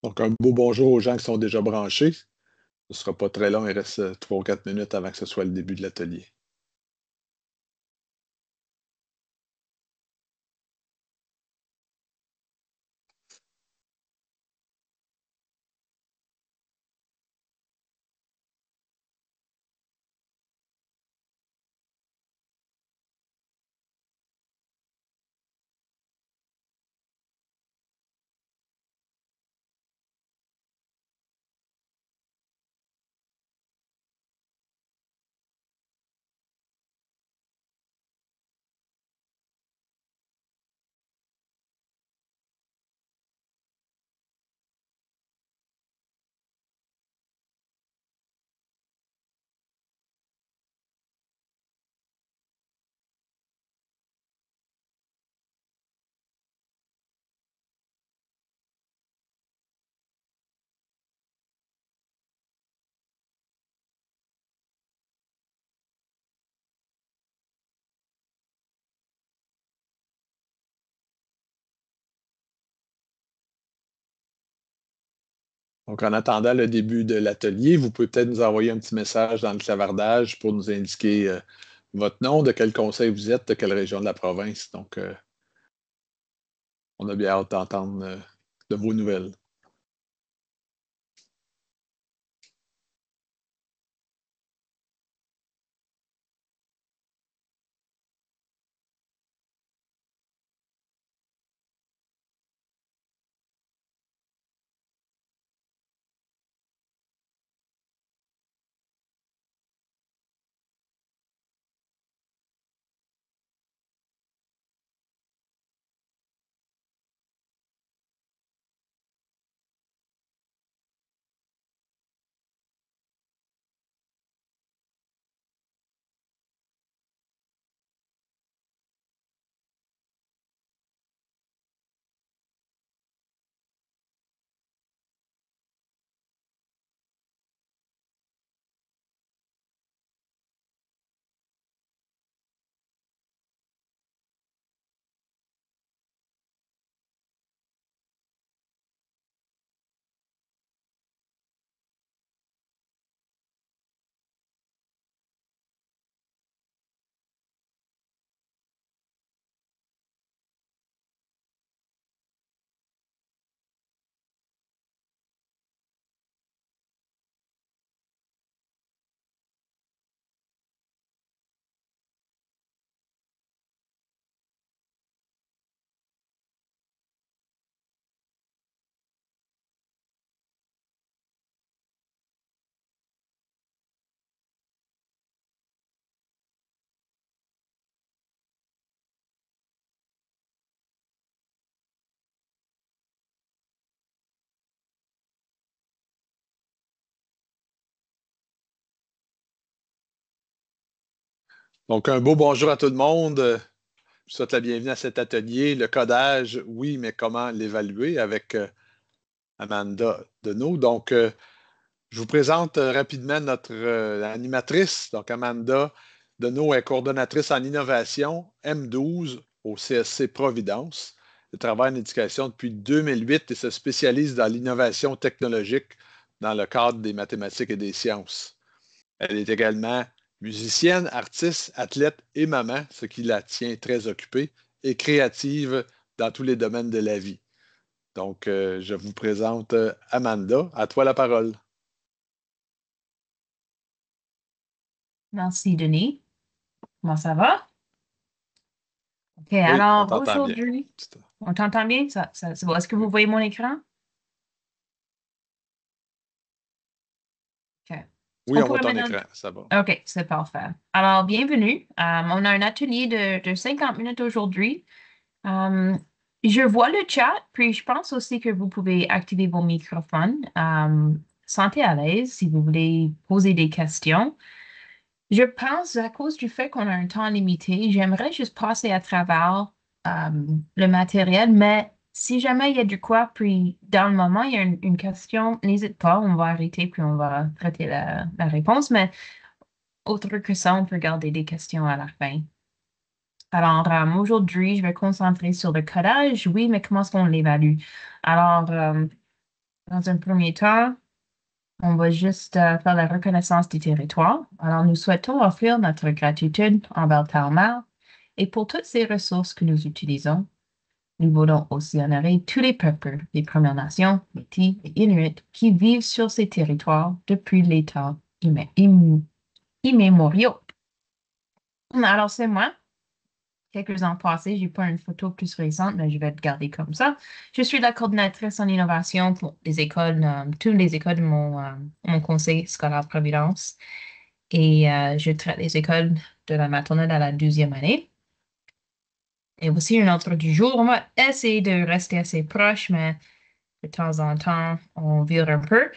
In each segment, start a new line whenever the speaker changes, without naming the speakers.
Donc, un beau bonjour aux gens qui sont déjà branchés. Ce ne sera pas très long, il reste 3 ou 4 minutes avant que ce soit le début de l'atelier. Donc, en attendant le début de l'atelier, vous pouvez peut-être nous envoyer un petit message dans le clavardage pour nous indiquer votre nom, de quel conseil vous êtes, de quelle région de la province. Donc, on a bien hâte d'entendre de vos nouvelles. Donc, un beau bonjour à tout le monde. Je vous souhaite la bienvenue à cet atelier. Le codage, oui, mais comment l'évaluer avec Amanda Deneau. Donc, je vous présente rapidement notre animatrice. Donc, Amanda Deneau est coordonnatrice en innovation M12 au CSC Providence. Elle travaille en éducation depuis 2008 et se spécialise dans l'innovation technologique dans le cadre des mathématiques et des sciences. Elle est également musicienne, artiste, athlète et maman, ce qui la tient très occupée, et créative dans tous les domaines de la vie. Donc, je vous présente Amanda. À toi la parole.
Merci, Denis. Comment ça va? OK,
Oui, on
alors
t'entend bien.
aujourd'hui, on t'entend bien? C'est bon. Est-ce que vous voyez mon écran? OK.
Oui,
On
on voit
pourrait
ton
maintenant.
écran, ça va.
OK, c'est parfait. Alors, bienvenue. On a un atelier de 50 minutes aujourd'hui. Euh, je vois le chat, puis je pense aussi que vous pouvez activer vos microphones. Sentez à l'aise si vous voulez poser des questions. Je pense, à cause du fait qu'on a un temps limité, j'aimerais juste passer à travers euh, le matériel, mais si jamais il y a du quoi, puis dans le moment, il y a une question, n'hésite pas, on va arrêter, puis on va traiter la réponse, mais autre que ça, on peut garder des questions à la fin. Alors, aujourd'hui, je vais concentrer sur le codage, oui, mais comment est-ce qu'on l'évalue? Alors, Dans un premier temps, on va juste faire la reconnaissance du territoire. Alors, nous souhaitons offrir notre gratitude envers Talmar et pour toutes ces ressources que nous utilisons. Nous voulons aussi honorer tous les peuples, les Premières Nations, Métis et Inuits qui vivent sur ces territoires depuis les temps immémoriaux. Alors, c'est moi. Quelques ans passés, j'ai pas une photo plus récente, mais je vais te garder comme ça. Je suis la coordinatrice en innovation pour les écoles, toutes les écoles de mon conseil scolaire Providence. Et je traite les écoles de la maternelle à la 12e année. Et aussi, une autre du jour, on va essayer de rester assez proche, mais de temps en temps, on vire un peu.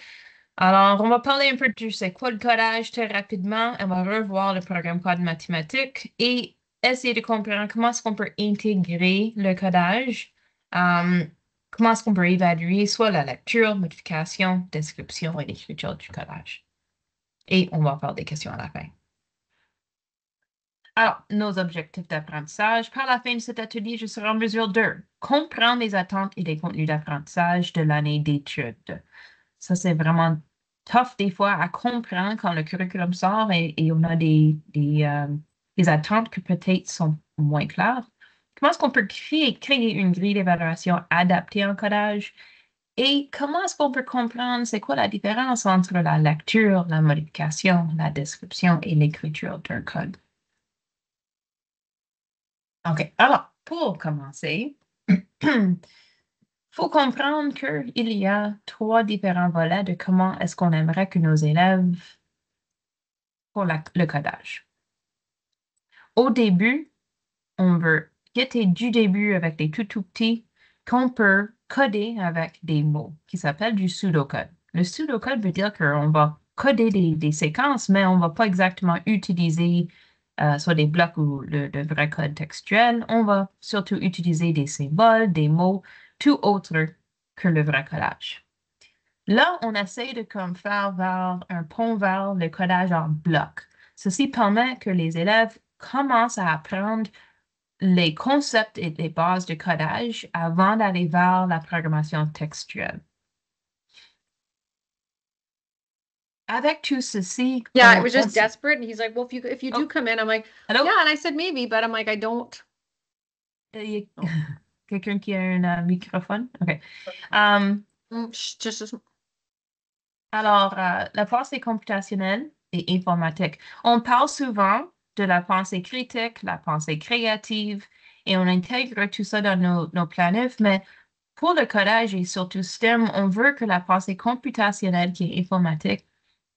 Alors, on va parler un peu de c'est quoi le codage très rapidement. On va revoir le programme code mathématique et essayer de comprendre comment est-ce qu'on peut intégrer le codage, euh, comment est-ce qu'on peut évaluer soit la lecture, modification, description et l'écriture du codage. Et on va faire des questions à la fin. Alors, nos objectifs d'apprentissage. Par la fin de cet atelier, je serai en mesure de comprendre les attentes et les contenus d'apprentissage de l'année d'études. Ça, c'est vraiment tough des fois à comprendre quand le curriculum sort et on a des attentes que peut-être sont moins claires. Comment est-ce qu'on peut créer une grille d'évaluation adaptée en codage? Et comment est-ce qu'on peut comprendre c'est quoi la différence entre la lecture, la modification, la description et l'écriture d'un code? OK, alors, pour commencer, il faut comprendre qu'il y a trois différents volets de comment est-ce qu'on aimerait que nos élèves font le codage. Au début, on veut guetter du début avec des tout petits qu'on peut coder avec des mots qui s'appellent du pseudocode. Le pseudocode veut dire qu'on va coder des séquences, mais on ne va pas exactement utiliser soit des blocs ou le vrai code textuel. On va surtout utiliser des symboles, des mots, tout autre que le vrai codage. Là, on essaie de comme faire vers un pont vers le codage en bloc. Ceci permet que les élèves commencent à apprendre les concepts et les bases de codage avant d'aller vers la programmation textuelle. Avec tout ceci,
Yeah, it was just desperate. And he's like, well, if you do come in, I'm like,
hello?
yeah. And I said, maybe, but I'm like, I don't.
Quelqu'un qui a un microphone? OK.
Just
Alors, la pensée computationnelle et informatique. On parle souvent de la pensée critique, la pensée créative, et on intègre tout ça dans nos planifs, mais pour le codage et surtout STEM, on veut que la pensée computationnelle qui est informatique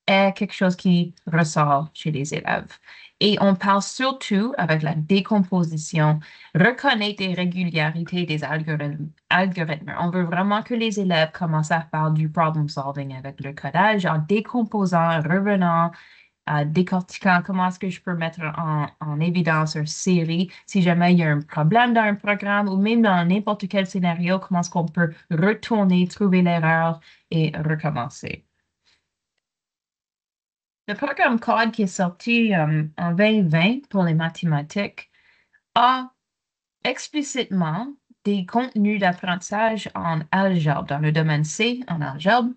est quelque chose qui ressort chez les élèves. Et on parle surtout avec la décomposition, reconnaître les régularités des algorithmes. On veut vraiment que les élèves commencent à faire du problem solving avec le codage en décomposant, revenant, décortiquant comment est-ce que je peux mettre en évidence une série si jamais il y a un problème dans un programme ou même dans n'importe quel scénario, comment est-ce qu'on peut retourner, trouver l'erreur et recommencer. Le programme CODE qui est sorti en 2020 pour les mathématiques a explicitement des contenus d'apprentissage en algèbre, dans le domaine C en algèbre.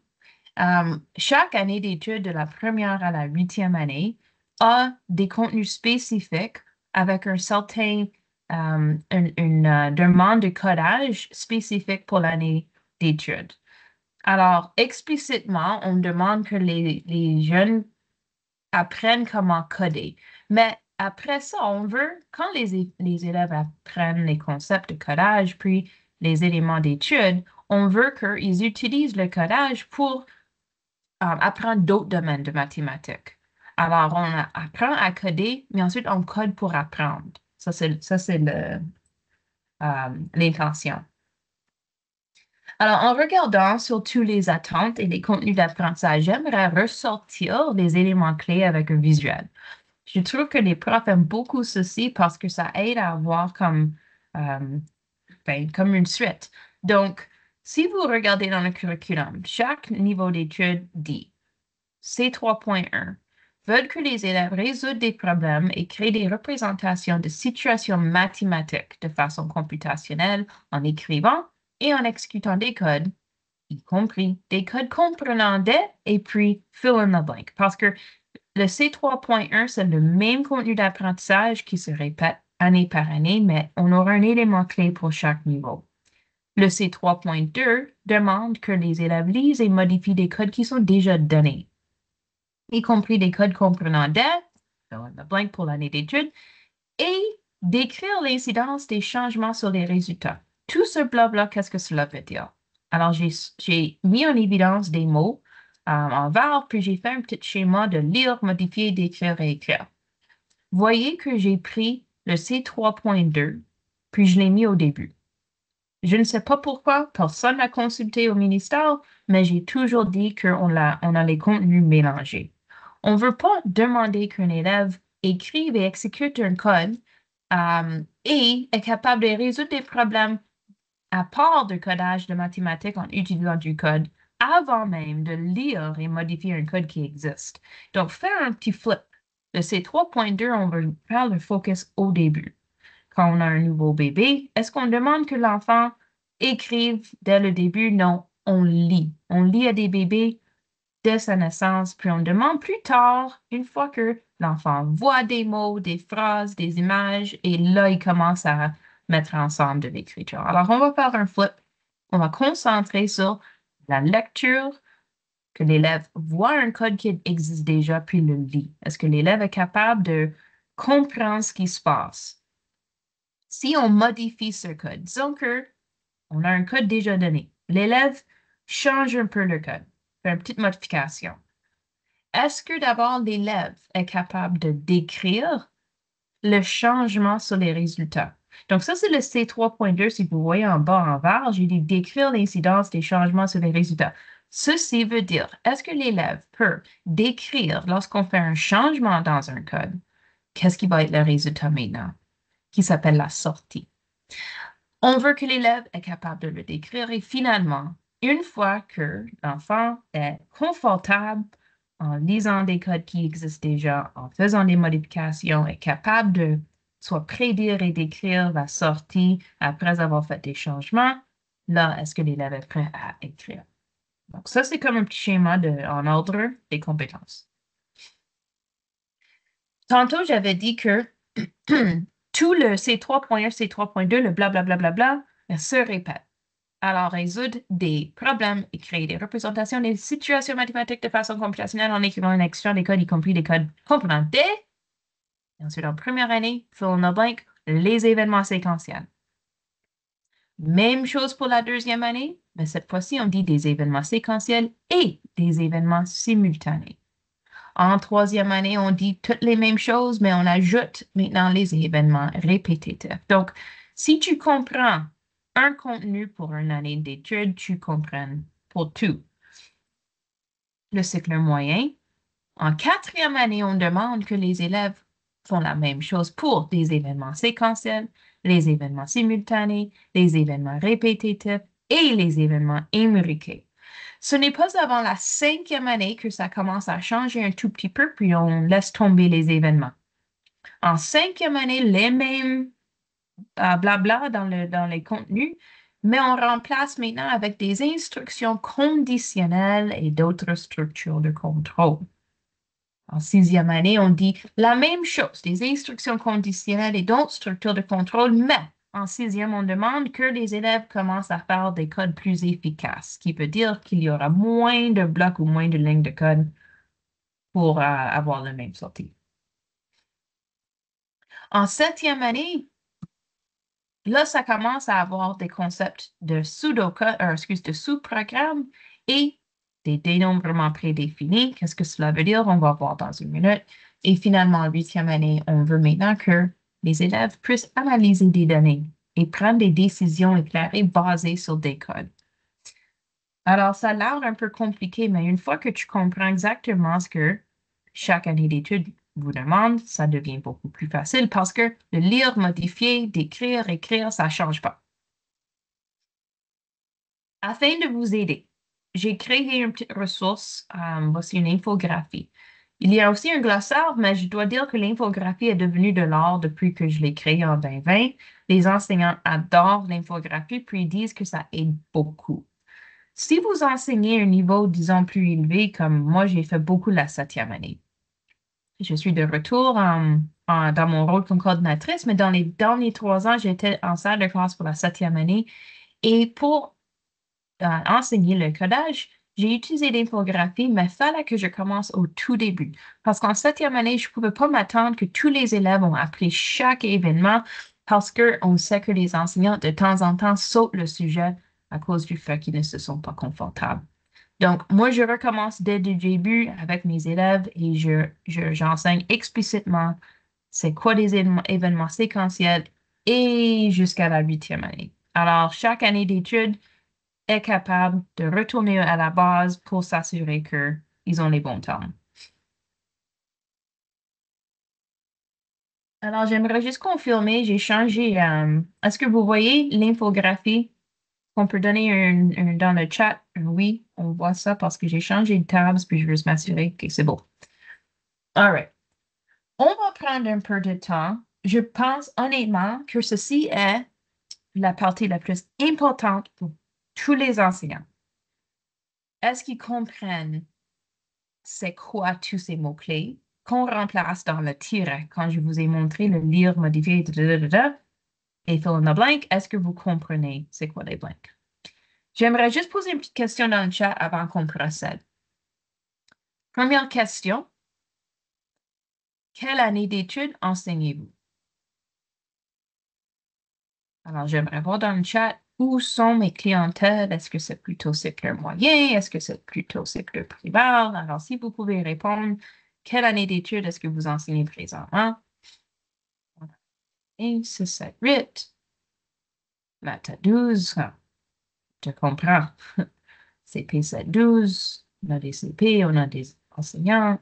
Chaque année d'études de la première à la 8e année a des contenus spécifiques avec un certain, une demande de codage spécifique pour l'année d'études. Alors, explicitement, on demande que les jeunes apprennent comment coder. Mais après ça, on veut, quand les élèves apprennent les concepts de codage, puis les éléments d'étude, on veut qu'ils utilisent le codage pour apprendre d'autres domaines de mathématiques. Alors, on apprend à coder, mais ensuite, on code pour apprendre. Ça, c'est l'intention. Alors, en regardant sur tous les attentes et les contenus d'apprentissage, j'aimerais ressortir les éléments clés avec un visuel. Je trouve que les profs aiment beaucoup ceci parce que ça aide à avoir comme une suite. Donc, si vous regardez dans le curriculum, chaque niveau d'étude dit C3.1 veulent que les élèves résolvent des problèmes et créent des représentations de situations mathématiques de façon computationnelle en écrivant et en exécutant des codes y compris des codes comprenant des et puis fill in the blank. Parce que le C3.1, c'est le même contenu d'apprentissage qui se répète année par année, mais on aura un élément clé pour chaque niveau. Le C3.2 demande que les élèves lisent et modifient des codes qui sont déjà donnés, y compris des codes comprenant des, fill in the blank pour l'année d'études, et décrire l'incidence des changements sur les résultats. Tout ce blabla, qu'est-ce que cela veut dire? Alors, j'ai mis en évidence des mots en vert, puis j'ai fait un petit schéma de lire, modifier, décrire et écrire. Voyez que j'ai pris le C3.2, puis je l'ai mis au début. Je ne sais pas pourquoi, personne n'a consulté au ministère, mais j'ai toujours dit qu'on a les contenus mélangés. On ne veut pas demander qu'un élève écrive et exécute un code et est capable de résoudre des problèmes à part de codage de mathématiques en utilisant du code avant même de lire et modifier un code qui existe. Donc, faire un petit flip. De ces 3.2, on va faire le focus au début. Quand on a un nouveau bébé, est-ce qu'on demande que l'enfant écrive dès le début? Non, on lit. On lit à des bébés dès sa naissance, puis on demande plus tard, une fois que l'enfant voit des mots, des phrases, des images, et là, il commence à mettre ensemble de l'écriture. Alors, on va faire un flip. On va concentrer sur la lecture, que l'élève voit un code qui existe déjà, puis le lit. Est-ce que l'élève est capable de comprendre ce qui se passe? Si on modifie ce code, disons qu'on a un code déjà donné, l'élève change un peu le code, fait une petite modification. Est-ce que d'abord l'élève est capable de décrire le changement sur les résultats? Donc ça, c'est le C3.2. Si vous voyez en bas en vert, j'ai dit décrire l'incidence des changements sur les résultats. Ceci veut dire, est-ce que l'élève peut décrire lorsqu'on fait un changement dans un code, qu'est-ce qui va être le résultat maintenant, qui s'appelle la sortie? On veut que l'élève est capable de le décrire et finalement, une fois que l'enfant est confortable en lisant des codes qui existent déjà, en faisant des modifications, est capable de soit prédire et décrire la sortie après avoir fait des changements, là, est-ce que l'élève est prêt à écrire? Donc, ça, c'est comme un petit schéma en ordre des compétences. Tantôt, j'avais dit que tout le C3.1, C3.2, le blablabla, se répète. Alors, résoudre des problèmes et créer des représentations des situations mathématiques de façon computationnelle en écrivant une extraction des codes, y compris des codes comprenant des. Et ensuite, en première année, fill in the blank, les événements séquentiels. Même chose pour la deuxième année, mais cette fois-ci, on dit des événements séquentiels et des événements simultanés. En troisième année, on dit toutes les mêmes choses, mais on ajoute maintenant les événements répétitifs. Donc, si tu comprends un contenu pour une année d'études, tu comprends pour tout. Le cycle moyen. En quatrième année, on demande que les élèves font la même chose pour des événements séquentiels, les événements simultanés, les événements répétitifs et les événements imbriqués. Ce n'est pas avant la cinquième année que ça commence à changer un tout petit peu, puis on laisse tomber les événements. En cinquième année, les mêmes blabla dans les contenus, mais on remplace maintenant avec des instructions conditionnelles et d'autres structures de contrôle. En sixième année, on dit la même chose, des instructions conditionnelles et d'autres structures de contrôle, mais en sixième, on demande que les élèves commencent à faire des codes plus efficaces, ce qui veut dire qu'il y aura moins de blocs ou moins de lignes de code pour avoir la même sortie. En septième année, là, ça commence à avoir des concepts de de sous-programmes et des dénombrements prédéfinis. Qu'est-ce que cela veut dire? On va voir dans une minute. Et finalement, en huitième année, on veut maintenant que les élèves puissent analyser des données et prendre des décisions éclairées basées sur des codes. Alors, ça a l'air un peu compliqué, mais une fois que tu comprends exactement ce que chaque année d'études vous demande, ça devient beaucoup plus facile parce que de lire, modifier, d'écrire, écrire, ça ne change pas. Afin de vous aider, j'ai créé une petite ressource, voici une infographie. Il y a aussi un glossaire, mais je dois dire que l'infographie est devenue de l'art depuis que je l'ai créée en 2020. Les enseignants adorent l'infographie, puis ils disent que ça aide beaucoup. Si vous enseignez un niveau, disons, plus élevé, comme moi, j'ai fait beaucoup la 7e année. Je suis de retour dans mon rôle comme coordinatrice, mais dans les derniers 3 ans, j'étais en salle de classe pour la 7e année. Et pour enseigner le codage, j'ai utilisé l'infographie, mais il fallait que je commence au tout début. Parce qu'en 7e année, je ne pouvais pas m'attendre que tous les élèves ont appris chaque événement parce qu'on sait que les enseignants, de temps en temps, sautent le sujet à cause du fait qu'ils ne se sont pas confortables. Donc, moi, je recommence dès le début avec mes élèves et j'enseigne explicitement c'est quoi des événements séquentiels et jusqu'à la 8e année. Alors, chaque année d'études est capable de retourner à la base pour s'assurer qu'ils ont les bons termes. Alors, j'aimerais juste confirmer, j'ai changé. Est-ce que vous voyez l'infographie qu'on peut donner dans le chat? Oui, on voit ça parce que j'ai changé de tabs, puis je veux juste m'assurer que c'est beau. All right. On va prendre un peu de temps. Je pense honnêtement que ceci est la partie la plus importante pour tous les enseignants. Est-ce qu'ils comprennent c'est quoi tous ces mots-clés qu'on remplace dans le tiret quand je vous ai montré le lire, modifier, et fill in the blank? Est-ce que vous comprenez c'est quoi les blanks? J'aimerais juste poser une petite question dans le chat avant qu'on procède. Première question. Quelle année d'études enseignez-vous? Alors, j'aimerais voir dans le chat où sont mes clientèles. Est-ce que c'est plutôt cycle moyen? Est-ce que c'est plutôt cycle primaire? Alors, si vous pouvez répondre, quelle année d'études est-ce que vous enseignez présentement? 1, 6, 7, 8. Maths à 12. Ah, je comprends. CP 7, 12. On a des CP, on a des enseignants.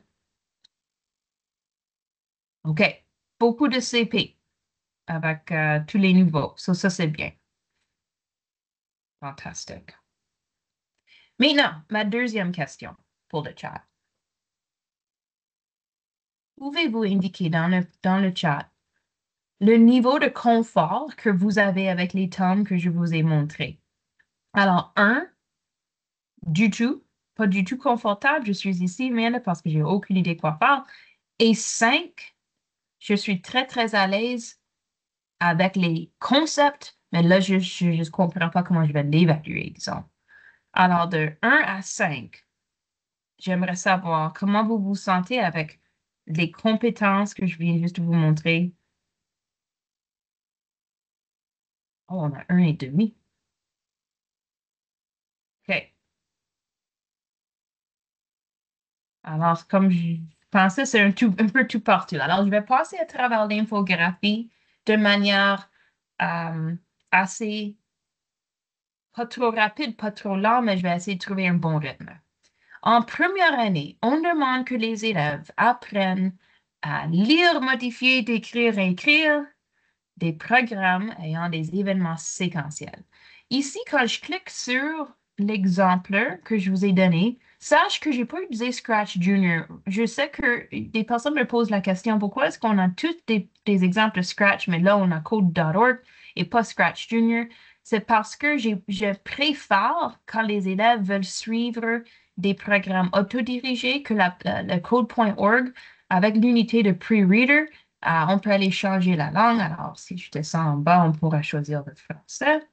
OK. Beaucoup de CP avec tous les niveaux. Ça, c'est bien. Fantastique. Maintenant, ma deuxième question pour le chat. Pouvez-vous indiquer dans le chat le niveau de confort que vous avez avec les tomes que je vous ai montrés? Alors, 1, du tout, pas du tout confortable. Je suis ici, mais parce que j'ai aucune idée quoi faire. Et 5, je suis très, très à l'aise avec les concepts, mais là, je ne comprends pas comment je vais l'évaluer, disons. Alors, de 1 à 5, j'aimerais savoir comment vous vous sentez avec les compétences que je viens juste de vous montrer. Oh, on a 1,5. OK. Alors, comme je pensais, c'est un peu tout partout. Alors, je vais passer à travers l'infographie de manière assez, pas trop rapide, pas trop lent, mais je vais essayer de trouver un bon rythme. En première année, on demande que les élèves apprennent à lire, modifier, décrire et écrire des programmes ayant des événements séquentiels. Ici, quand je clique sur l'exemple que je vous ai donné, sache que je n'ai pas utilisé Scratch Junior. Je sais que des personnes me posent la question, pourquoi est-ce qu'on a tous des exemples de Scratch, mais là, on a code.org et pas Scratch Junior? C'est parce que je préfère, quand les élèves veulent suivre des programmes autodirigés, que le code.org avec l'unité de pre-reader, on peut aller changer la langue. Alors, si je descends en bas, on pourra choisir le français.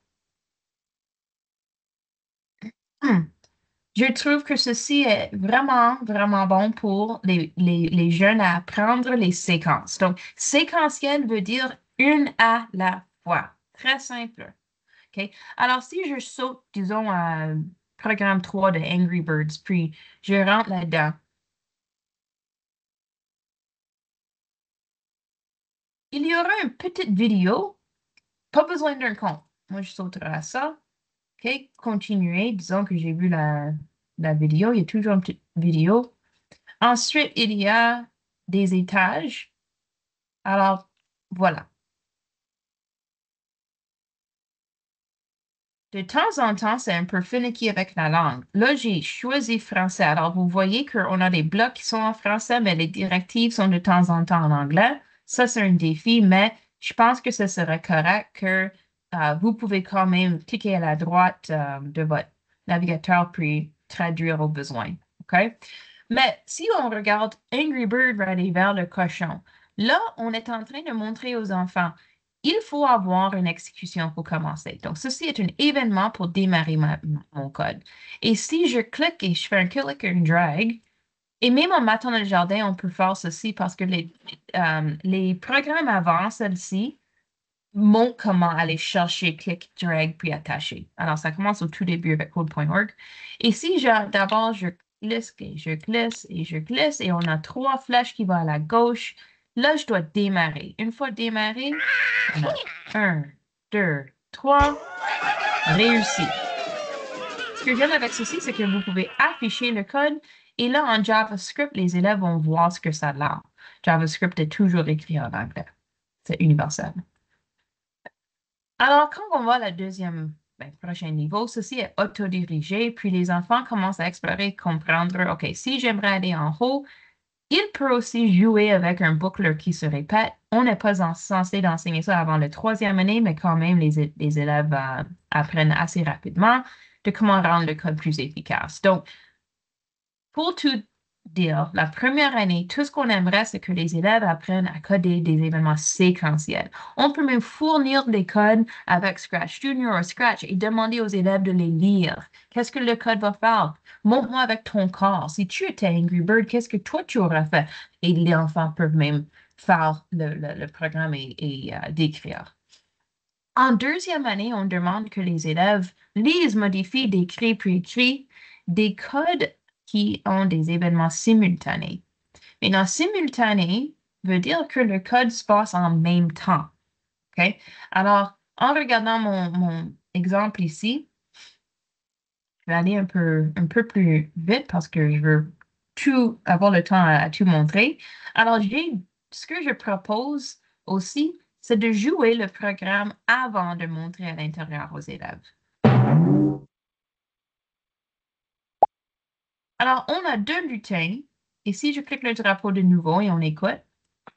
Je trouve que ceci est vraiment, vraiment bon pour les jeunes à apprendre les séquences. Donc, séquentiel veut dire une à la fois. Très simple. OK? Alors, si je saute, disons, à programme 3 de Angry Birds, puis je rentre là-dedans, il y aura une petite vidéo. Pas besoin d'un compte. Moi, je sauterai à ça. OK, continuer. Disons que j'ai vu la vidéo. Il y a toujours une petite vidéo. Ensuite, il y a des étages. Alors, voilà. De temps en temps, c'est un peu finicky avec la langue. Là, j'ai choisi français. Alors, vous voyez qu'on a des blocs qui sont en français, mais les directives sont de temps en temps en anglais. Ça, c'est un défi, mais je pense que ce serait correct que vous pouvez quand même cliquer à la droite de votre navigateur peut traduire au besoin. OK? Mais si on regarde Angry Bird va aller vers le cochon, là, on est en train de montrer aux enfants, il faut avoir une exécution pour commencer. Donc, ceci est un événement pour démarrer mon code. Et si je clique et je fais un click et un drag, et même en matin dans le jardin, on peut faire ceci parce que les programmes avant celle-ci montrent comment aller chercher, clic, drag, puis attacher. Alors, ça commence au tout début avec code.org. Et si d'abord, je glisse et je glisse et je glisse et on a 3 flèches qui vont à la gauche, là, je dois démarrer. Une fois démarré, on a 1, 2, 3, réussi. Ce que j'aime avec ceci, c'est que vous pouvez afficher le code et là, en JavaScript, les élèves vont voir ce que ça a l'air. JavaScript est toujours écrit en anglais. C'est universel. Alors, quand on va au prochain niveau, ceci est autodirigé, puis les enfants commencent à explorer, comprendre, OK, si j'aimerais aller en haut, il peut aussi jouer avec un boucleur qui se répète. On n'est pas censé d'enseigner ça avant la 3e année, mais quand même, les élèves apprennent assez rapidement de comment rendre le code plus efficace. Donc, pour tout dire, la première année, tout ce qu'on aimerait, c'est que les élèves apprennent à coder des événements séquentiels. On peut même fournir des codes avec Scratch Junior ou Scratch et demander aux élèves de les lire. Qu'est-ce que le code va faire? Montre-moi avec ton corps. Si tu étais Angry Bird, qu'est-ce que toi tu aurais fait? Et les enfants peuvent même faire le programme et décrire. En 2e année, on demande que les élèves lisent, modifient, décrivent, puis écrivent des codes qui ont des événements simultanés. Maintenant, simultané veut dire que le code se passe en même temps. OK? Alors, en regardant mon exemple ici, je vais aller un peu plus vite parce que je veux avoir le temps à tout montrer. Alors, ce que je propose aussi, c'est de jouer le programme avant de montrer à l'intérieur aux élèves. Alors, on a 2 lutins. Et si je clique le drapeau de nouveau et on écoute,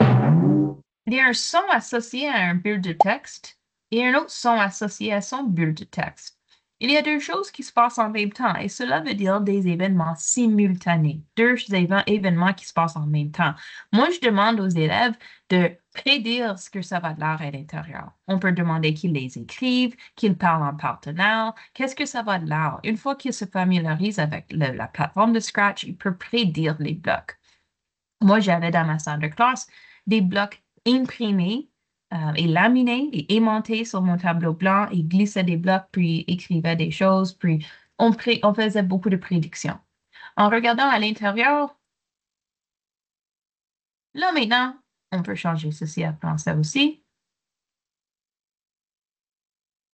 il y a un son associé à un bulle de texte et un autre son associé à son bulle de texte. Il y a 2 choses qui se passent en même temps et cela veut dire des événements simultanés, 2 événements qui se passent en même temps. Moi, je demande aux élèves de prédire ce que ça va de l'air à l'intérieur. On peut demander qu'ils les écrivent, qu'ils parlent en partenaire. Qu'est-ce que ça va de l'air? Une fois qu'ils se familiarisent avec la plateforme de Scratch, ils peuvent prédire les blocs. Moi, j'avais dans ma salle de classe des blocs imprimés et laminés et aimantés sur mon tableau blanc et glissait des blocs, puis écrivait des choses, puis on faisait beaucoup de prédictions. En regardant à l'intérieur, là maintenant, on peut changer ceci à français aussi.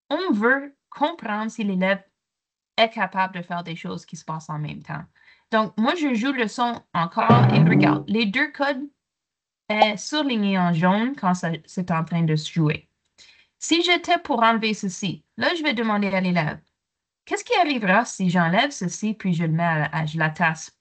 On veut comprendre si l'élève est capable de faire des choses qui se passent en même temps. Donc, moi, je joue le son encore et regarde, les 2 codes est surligné en jaune quand c'est en train de se jouer. Si j'étais pour enlever ceci, là, je vais demander à l'élève, qu'est-ce qui arrivera si j'enlève ceci puis je le mets je l'attache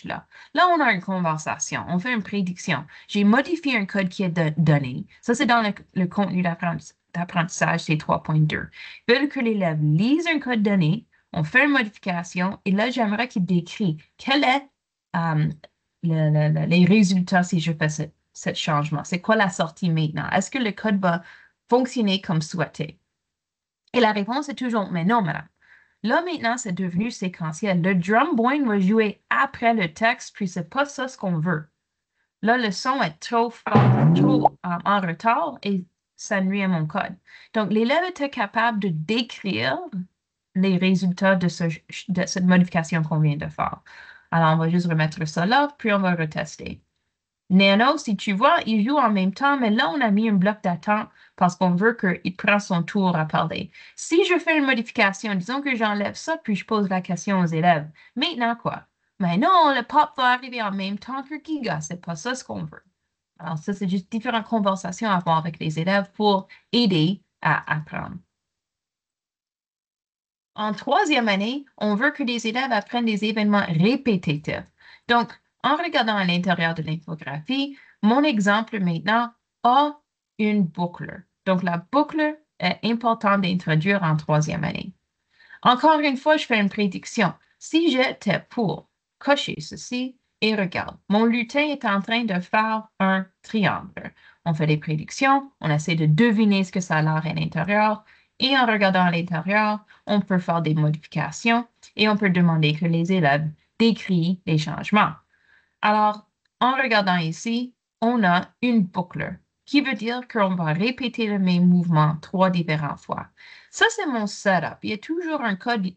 là? Là, on a une conversation, on fait une prédiction. J'ai modifié un code qui est donné. Ça, c'est dans le contenu d'apprentissage, c'est 3.2. Ils veulent que l'élève lise un code donné, on fait une modification et là, j'aimerais qu'il décrit quel est les résultats si je fais ce changement. C'est quoi la sortie maintenant? Est-ce que le code va fonctionner comme souhaité? Et la réponse est toujours, mais non, madame. Là, maintenant, c'est devenu séquentiel. Le drum boing va jouer après le texte, puis c'est pas ça ce qu'on veut. Là, le son est trop fort, trop en retard et ça nuit à mon code. Donc, l'élève était capable de décrire les résultats de cette modification qu'on vient de faire. Alors, on va juste remettre ça là, puis on va retester. Nano, si tu vois, il joue en même temps, mais là, on a mis un bloc d'attente parce qu'on veut qu'il prenne son tour à parler. Si je fais une modification, disons que j'enlève ça, puis je pose la question aux élèves. Maintenant, quoi? Mais non, le pop va arriver en même temps que Giga. C'est pas ça ce qu'on veut. Alors, ça, c'est juste différentes conversations à avoir avec les élèves pour aider à apprendre. En 3e année, on veut que les élèves apprennent des événements répétitifs. Donc, en regardant à l'intérieur de l'infographie, mon exemple maintenant a une boucle. Donc, la boucle est importante d'introduire en 3e année. Encore une fois, je fais une prédiction. Si j'étais pour cocher ceci, et regarde, mon lutin est en train de faire un triangle. On fait des prédictions, on essaie de deviner ce que ça a l'air à l'intérieur, et en regardant à l'intérieur, on peut faire des modifications et on peut demander que les élèves décrivent les changements. Alors, en regardant ici, on a une boucle qui veut dire qu'on va répéter le même mouvement 3 différentes fois. Ça, c'est mon setup. Il y a toujours un code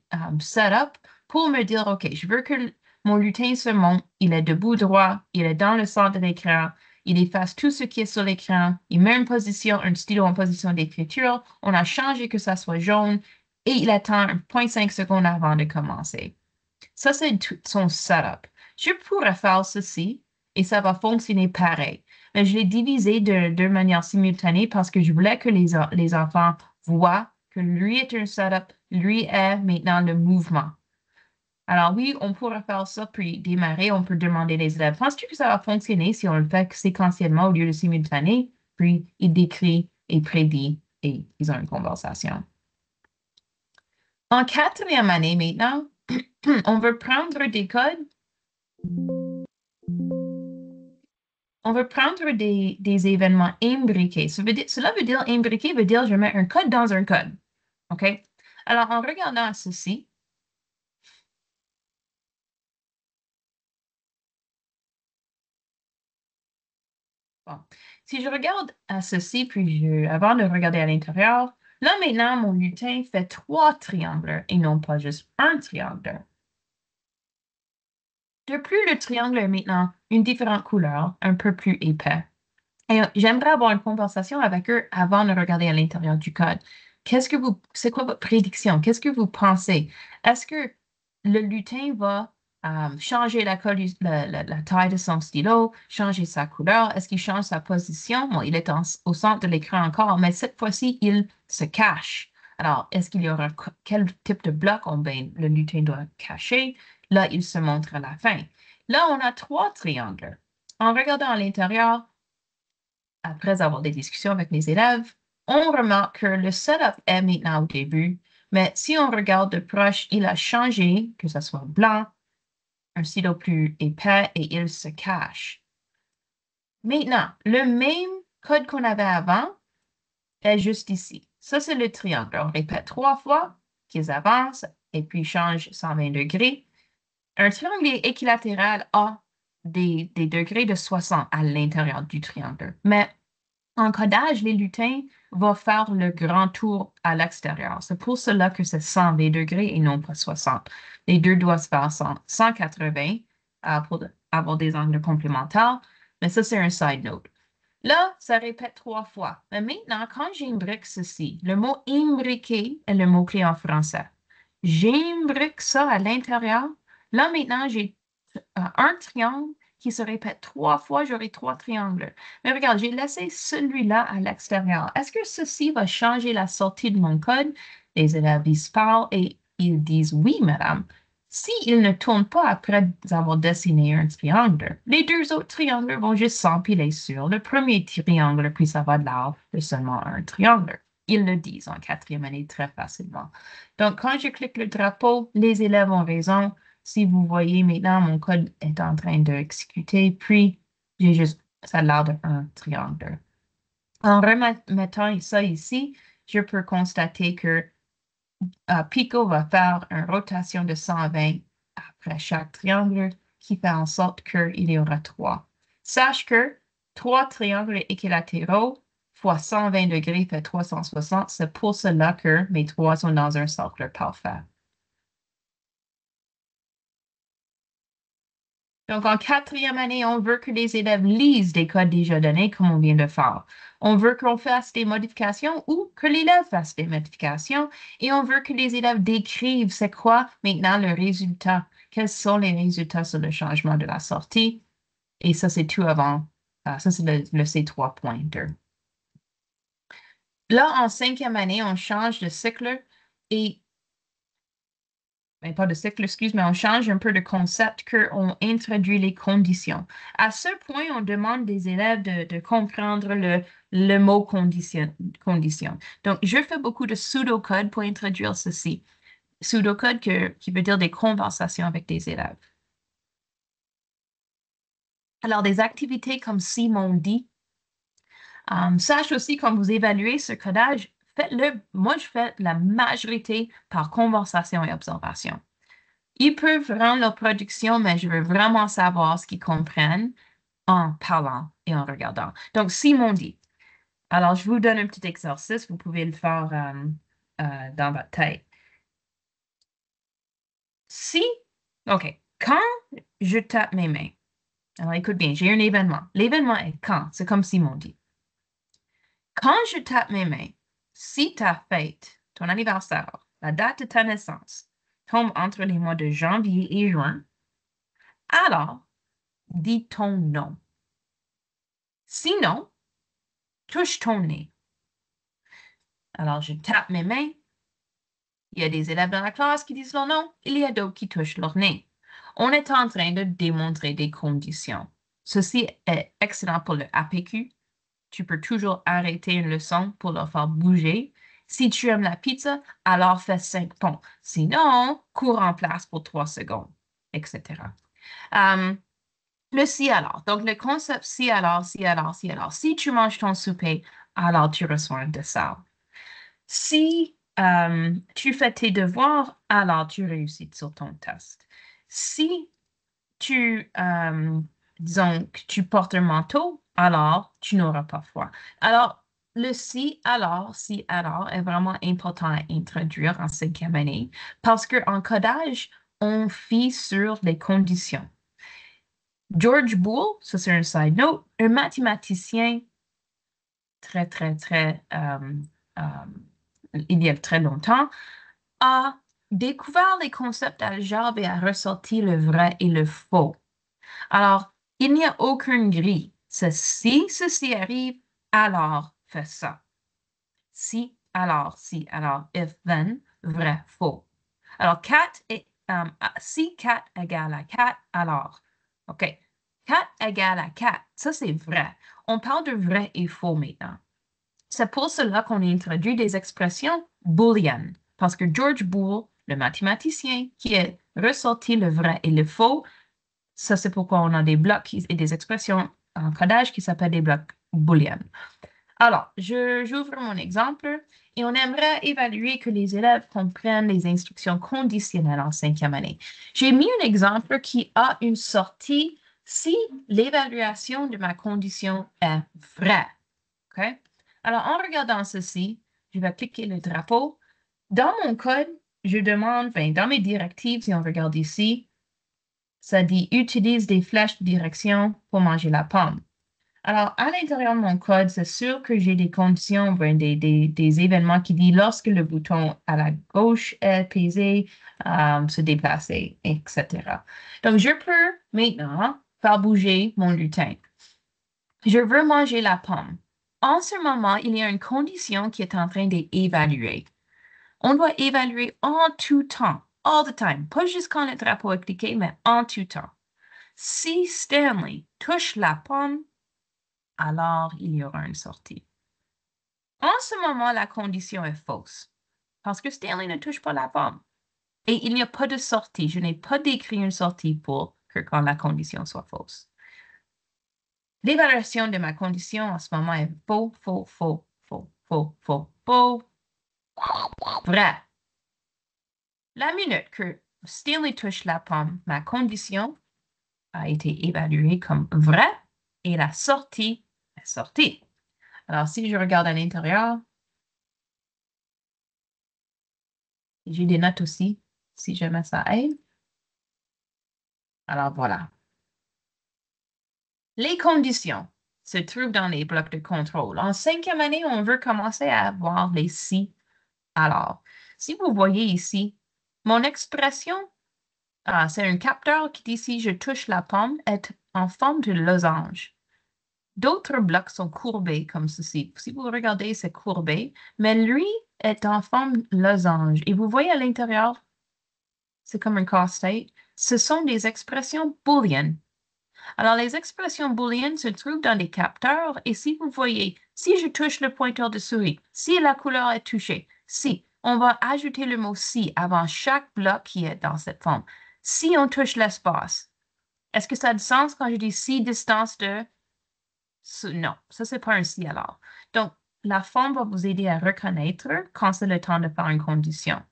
setup pour me dire, OK, je veux que mon lutin se monte, il est debout droit, il est dans le centre de l'écran, il efface tout ce qui est sur l'écran, il met une position, un stylo en position d'écriture, on a changé que ça soit jaune et il attend 0,5 secondes avant de commencer. Ça, c'est son setup. Je pourrais faire ceci et ça va fonctionner pareil. Mais je l'ai divisé de manière simultanée parce que je voulais que les enfants voient que lui est un setup, lui est maintenant le mouvement. Alors oui, on pourrait faire ça, puis démarrer, on peut demander les élèves, penses-tu que ça va fonctionner si on le fait séquentiellement au lieu de simultané? Puis il décrit et prédit et ils ont une conversation. En 4e année maintenant, on veut prendre des codes. On veut prendre des événements imbriqués. Cela veut dire imbriqué veut dire je mets un code dans un code. OK? Alors, en regardant ceci, bon, si je regarde à ceci, puis avant de regarder à l'intérieur, là maintenant, mon lutin fait 3 triangles et non pas juste un triangle. De plus, le triangle est maintenant une différente couleur, un peu plus épais. Et j'aimerais avoir une conversation avec eux avant de regarder à l'intérieur du code. C'est quoi votre prédiction? Qu'est-ce que vous pensez? Est-ce que le lutin va changer la taille de son stylo, changer sa couleur? Est-ce qu'il change sa position? Bon, il est au centre de l'écran encore, mais cette fois-ci, il se cache. Alors, est-ce qu'il y aura quel type de bloc le lutin doit cacher? Là, il se montre à la fin. Là, on a 3 triangles. En regardant à l'intérieur, après avoir des discussions avec les élèves, on remarque que le setup est maintenant au début, mais si on regarde de proche, il a changé, que ce soit blanc, un stylo plus épais et il se cache. Maintenant, le même code qu'on avait avant est juste ici. Ça, c'est le triangle. On répète 3 fois qu'ils avancent et puis changent 120 degrés. Un triangle équilatéral a des degrés de 60 à l'intérieur du triangle, mais en codage, les lutins vont faire le grand tour à l'extérieur. C'est pour cela que c'est 120 degrés et non pas 60. Les deux doivent se faire 180 pour avoir des angles complémentaires, mais ça, c'est un side note. Là, ça répète 3 fois. Mais maintenant, quand j'imbrique ceci, le mot imbriquer est le mot-clé en français. J'imbrique ça à l'intérieur. Là, maintenant, j'ai un triangle qui se répète 3 fois, j'aurai 3 triangles. Mais regarde, j'ai laissé celui-là à l'extérieur. Est-ce que ceci va changer la sortie de mon code? Les élèves, ils se parlent et ils disent oui, madame. S'ils ne tournent pas après avoir dessiné un triangle, les 2 autres triangles vont juste s'empiler sur le premier triangle, puis ça va de l'air de seulement un triangle. Ils le disent en 4e année très facilement. Donc, quand je clique le drapeau, les élèves ont raison. Si vous voyez maintenant, mon code est en train d'exécuter, puis j'ai juste, ça a l'air d'un triangle. En remettant ça ici, je peux constater que Pico va faire une rotation de 120 après chaque triangle qui fait en sorte qu'il y aura 3. Sache que 3 triangles équilatéraux fois 120 degrés fait 360. C'est pour cela que mes 3 sont dans un cercle parfait. Donc, en 4e année, on veut que les élèves lisent des codes déjà donnés comme on vient de faire. On veut qu'on fasse des modifications ou que l'élève fasse des modifications et on veut que les élèves décrivent c'est quoi maintenant le résultat, quels sont les résultats sur le changement de la sortie. Et ça, c'est tout avant. Ça, c'est le C3.2. Là, en 5e année, on change de cycle et pas de cycle, excuse, mais on change un peu de concept qu'on introduit les conditions. À ce point, on demande des élèves de comprendre le mot condition. Donc, je fais beaucoup de pseudocode pour introduire ceci. pseudocode qui veut dire des conversations avec des élèves. Alors, des activités comme Simon dit, sache aussi quand vous évaluez ce codage, faites-le, moi je fais la majorité par conversation et observation. Ils peuvent rendre leur production, mais je veux vraiment savoir ce qu'ils comprennent en parlant et en regardant. Donc, Simon dit. Alors, je vous donne un petit exercice, vous pouvez le faire dans votre tête. OK, quand je tape mes mains, alors écoute bien, j'ai un événement. L'événement est quand, c'est comme Simon dit. Quand je tape mes mains, si ta fête, ton anniversaire, la date de ta naissance, tombe entre les mois de janvier et juin, alors, dis ton nom. Sinon, touche ton nez. Alors, je tape mes mains. Il y a des élèves dans la classe qui disent leur nom. Il y a d'autres qui touchent leur nez. On est en train de démontrer des conditions. Ceci est excellent pour le APQ. Tu peux toujours arrêter une leçon pour leur faire bouger. Si tu aimes la pizza, alors fais 5 ponts. Sinon, cours en place pour 3 secondes, etc. Le si alors. Donc, le concept si alors, si alors, si alors. Si tu manges ton souper, alors tu reçois un dessert. Si tu fais tes devoirs, alors tu réussis sur ton test. Si disons que tu portes un manteau, alors tu n'auras pas froid. Alors, le si alors est vraiment important à introduire en 5e année parce qu'en codage, on fie sur les conditions. George Boole, ça c'est un side note, un mathématicien très, très, très, il y a très longtemps, a découvert les concepts d'algèbre et a ressorti le vrai et le faux. Alors, il n'y a aucune grille. Si ceci arrive, alors fais ça. Si, alors, if, then, vrai, faux. Alors, si 4 égale à 4, alors, OK, 4 égale à 4, ça c'est vrai. On parle de vrai et faux maintenant. C'est pour cela qu'on introduit des expressions booléennes, parce que George Boole, le mathématicien qui a ressorti le vrai et le faux, ça c'est pourquoi on a des blocs et des expressions en codage qui s'appellent des blocs booléennes. Alors, j'ouvre mon exemple et on aimerait évaluer que les élèves comprennent les instructions conditionnelles en 5e année. J'ai mis un exemple qui a une sortie si l'évaluation de ma condition est vraie. OK? Alors, en regardant ceci, je vais cliquer le drapeau. Dans mon code, je demande, dans mes directives, si on regarde ici, ça dit « Utilise des flèches de direction pour manger la pomme ». Alors, à l'intérieur de mon code, c'est sûr que j'ai des conditions, des événements qui disent lorsque le bouton à la gauche est pesé, se déplacer, etc. Donc, je peux maintenant faire bouger mon lutin. Je veux manger la pomme. En ce moment, il y a une condition qui est en train d'évaluer. On doit évaluer en tout temps, all the time, pas juste quand le drapeau est cliqué, mais en tout temps. Si Stanley touche la pomme, alors il y aura une sortie. En ce moment, la condition est fausse, parce que Stanley ne touche pas la pomme. Et il n'y a pas de sortie. Je n'ai pas décrit une sortie pour que quand la condition soit fausse. L'évaluation de ma condition en ce moment est faux, faux, faux, faux, faux, faux, faux, vrai. La minute que Stanley touche la pomme, ma condition a été évaluée comme vraie et la sortie est sortie. Alors, si je regarde à l'intérieur, j'ai des notes aussi, si jamais ça aide. Alors, voilà. Les conditions se trouvent dans les blocs de contrôle. En 5e année, on veut commencer à avoir les si. Alors, si vous voyez ici, mon expression, c'est un capteur qui dit si je touche la pomme, est en forme de losange. D'autres blocs sont courbés comme ceci. Si vous regardez, c'est courbé, mais lui est en forme losange. Et vous voyez à l'intérieur, c'est comme un casse-tête. Ce sont des expressions booléennes. Alors, les expressions booléennes se trouvent dans des capteurs et si vous voyez, si je touche le pointeur de souris, si la couleur est touchée, si on va ajouter le mot si avant chaque bloc qui est dans cette forme. Si on touche l'espace, est-ce que ça a du sens quand je dis si distance de... Non, ça, c'est pas un si alors. Donc, la forme va vous aider à reconnaître quand c'est le temps de faire une condition.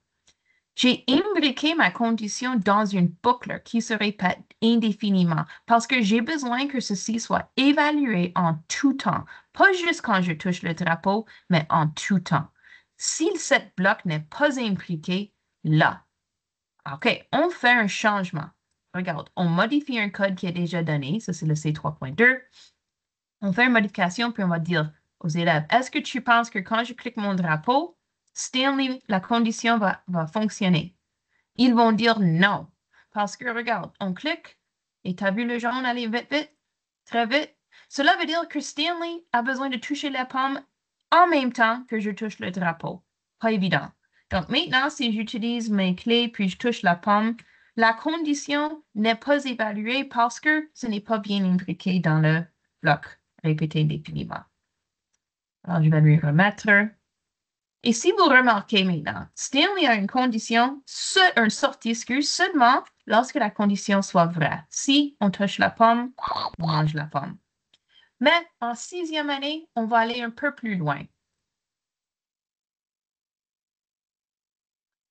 J'ai imbriqué ma condition dans une boucle qui se répète indéfiniment parce que j'ai besoin que ceci soit évalué en tout temps, pas juste quand je touche le drapeau, mais en tout temps. Si cette bloc n'est pas imbriqué, là, OK, on fait un changement. Regarde, on modifie un code qui est déjà donné, ça c'est le C3.2. On fait une modification, puis on va dire aux élèves, est-ce que tu penses que quand je clique mon drapeau, Stanley, la condition va fonctionner? Ils vont dire non. Parce que, regarde, on clique et tu as vu le jaune aller vite, vite, très vite. Cela veut dire que Stanley a besoin de toucher la pomme en même temps que je touche le drapeau. Pas évident. Donc maintenant, si j'utilise mes clés puis je touche la pomme, la condition n'est pas évaluée parce que ce n'est pas bien imbriqué dans le bloc répété indéfiniment. Alors, je vais lui remettre. Et si vous remarquez maintenant, Stanley a une condition, une sortie seulement lorsque la condition soit vraie. Si on touche la pomme, on mange la pomme. Mais en 6e année, on va aller un peu plus loin.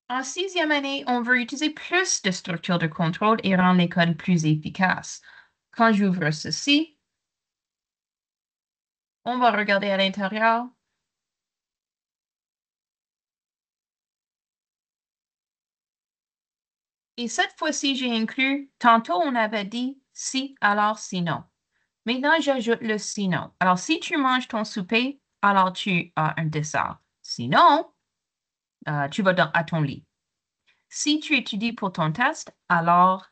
En 6e année, on veut utiliser plus de structures de contrôle et rendre les codes plus efficaces. Quand j'ouvre ceci, on va regarder à l'intérieur. Et cette fois-ci, j'ai inclus, tantôt on avait dit si, alors sinon. Maintenant, j'ajoute le sinon. Alors, si tu manges ton souper, alors tu as un dessert. Sinon, tu vas à ton lit. Si tu étudies pour ton test, alors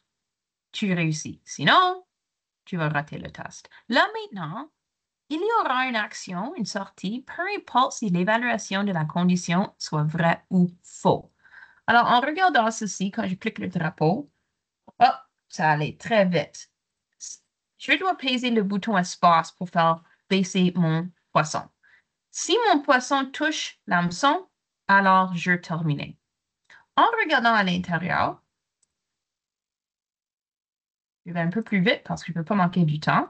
tu réussis. Sinon, tu vas rater le test. Là, maintenant, il y aura une action, une sortie, peu importe si l'évaluation de la condition soit vraie ou faux. Alors, en regardant ceci, quand je clique le drapeau, oh, ça allait très vite. Je dois peser le bouton espace pour faire baisser mon poisson. Si mon poisson touche l'hameçon, alors je termine. En regardant à l'intérieur, je vais un peu plus vite parce que je ne veux pas manquer du temps.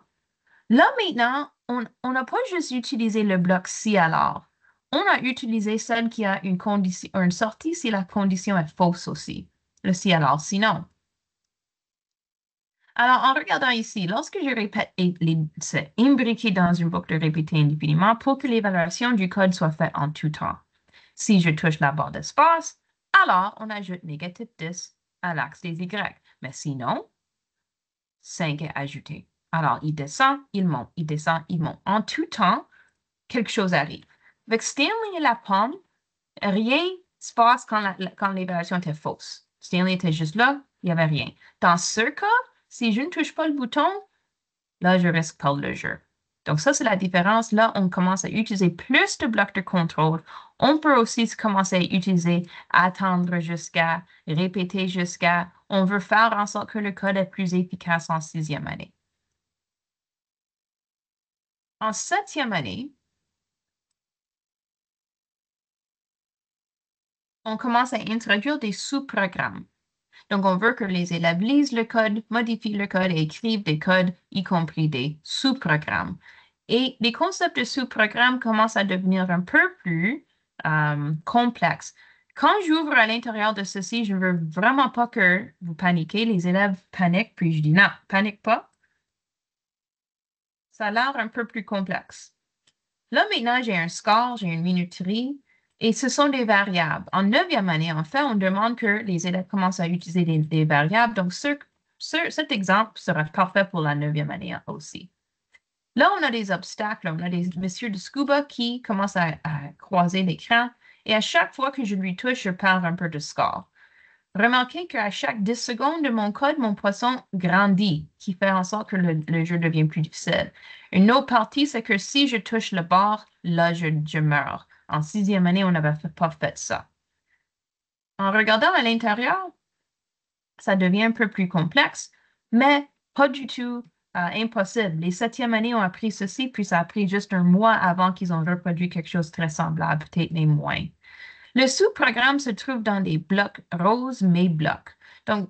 Là, maintenant, on n'a pas juste utilisé le bloc si alors. On a utilisé celle qui a une condition, une sortie si la condition est fausse aussi. Le si alors, sinon. Alors, en regardant ici, lorsque je répète, c'est imbriqué dans une boucle répétée indéfiniment pour que l'évaluation du code soit faite en tout temps. Si je touche la barre d'espace, alors on ajoute négatif 10 à l'axe des Y. Mais sinon, 5 est ajouté. Alors, il descend, il monte, il descend, il monte. En tout temps, quelque chose arrive. Avec Stanley et la pomme, rien ne se passe quand l'évaluation était fausse. Stanley était juste là, il n'y avait rien. Dans ce cas, si je ne touche pas le bouton, là, je risque de perdre le jeu. Donc, ça, c'est la différence. Là, on commence à utiliser plus de blocs de contrôle. On peut aussi commencer à utiliser attendre jusqu'à, répéter jusqu'à. On veut faire en sorte que le code est plus efficace en 6e année. En 7e année, on commence à introduire des sous-programmes. Donc, on veut que les élèves lisent le code, modifient le code et écrivent des codes, y compris des sous-programmes. Et les concepts de sous-programmes commencent à devenir un peu plus complexes. Quand j'ouvre à l'intérieur de ceci, je ne veux vraiment pas que vous paniquez. Les élèves paniquent, puis je dis non, panique pas. Ça a l'air un peu plus complexe. Là, maintenant, j'ai un score, j'ai une minuterie, et ce sont des variables. En 9e année, en fait, on demande que les élèves commencent à utiliser des variables. Donc, cet exemple sera parfait pour la 9e année aussi. Là, on a des obstacles. On a des messieurs de scuba qui commencent à croiser l'écran. Et à chaque fois que je lui touche, je perds un peu de score. Remarquez qu'à chaque 10 secondes de mon code, mon poisson grandit, qui fait en sorte que le jeu devient plus difficile. Une autre partie, c'est que si je touche le bord, là, je meurs. En 6e année, on n'avait pas fait ça. En regardant à l'intérieur, ça devient un peu plus complexe, mais pas du tout impossible. Les 7e années ont appris ceci, puis ça a pris juste un mois avant qu'ils ont reproduit quelque chose de très semblable, peut-être même moins. Le sous-programme se trouve dans des blocs roses, mes blocs. Donc,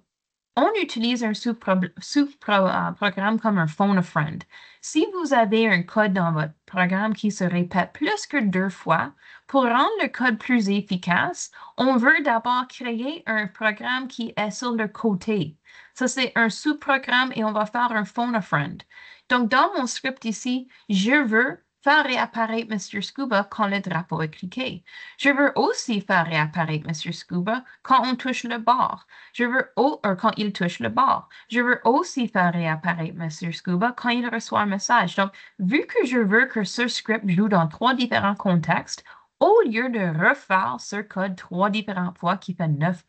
on utilise un sous-programme comme un phone a friend. Si vous avez un code dans votre programme qui se répète plus que 2 fois, pour rendre le code plus efficace, on veut d'abord créer un programme qui est sur le côté. Ça, c'est un sous-programme et on va faire un phone a friend. Donc, dans mon script ici, je veux faire réapparaître Mr. Scuba quand le drapeau est cliqué. Je veux aussi faire réapparaître Mr. Scuba quand on touche le bord. Quand il touche le bord. Je veux aussi faire réapparaître Mr. Scuba quand il reçoit un message. Donc, vu que je veux que ce script joue dans 3 différents contextes, au lieu de refaire ce code 3 différentes fois qui fait 9